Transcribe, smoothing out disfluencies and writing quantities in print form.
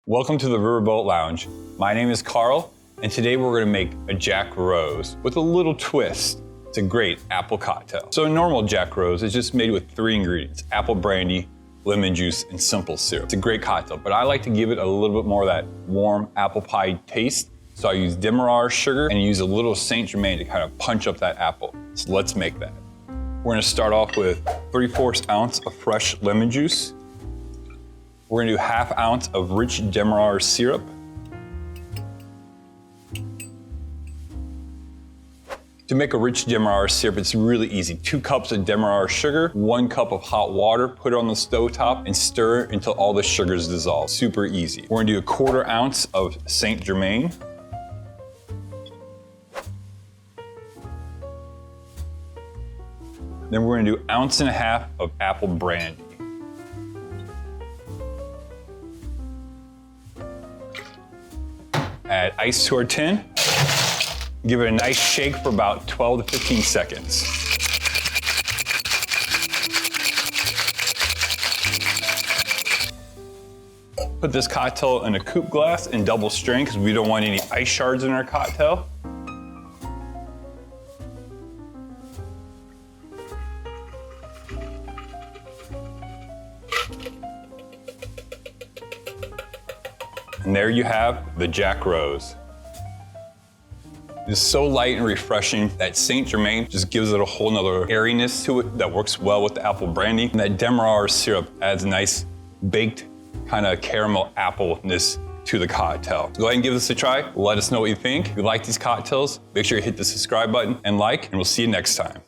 Welcome to the Riverboat Lounge. My name is Carl, and today we're going to make a Jack Rose with a little twist. It's a great apple cocktail. So a normal Jack Rose is just made with 3 ingredients: apple brandy, lemon juice, and simple syrup. It's a great cocktail, but I like to give it a little bit more of that warm apple pie taste. So I use Demerara sugar and use a little St Germain to kind of punch up that apple. So let's make that. We're going to start off with 3/4 ounce of fresh lemon juice. We're gonna do 1/2 ounce of rich Demerara syrup. To make a rich Demerara syrup, it's really easy. 2 cups of Demerara sugar, 1 cup of hot water, put it on the stovetop and stir until all the sugars dissolve. Super easy. We're gonna do 1/4 ounce of St Germain. Then we're gonna do 1.5 ounces of Apple Brandy. Add ice to our tin. Give it a nice shake for about 12 to 15 seconds. Put this cocktail in a coupe glass and double strain because we don't want any ice shards in our cocktail. And there you have the Jack Rose. It's so light and refreshing. That St Germain just gives it a whole nother airiness to it that works well with the apple brandy. And that Demerara syrup adds a nice baked kind of caramel appleness to the cocktail. Go ahead and give this a try. Let us know what you think. If you like these cocktails, make sure you hit the subscribe button and like, and we'll see you next time.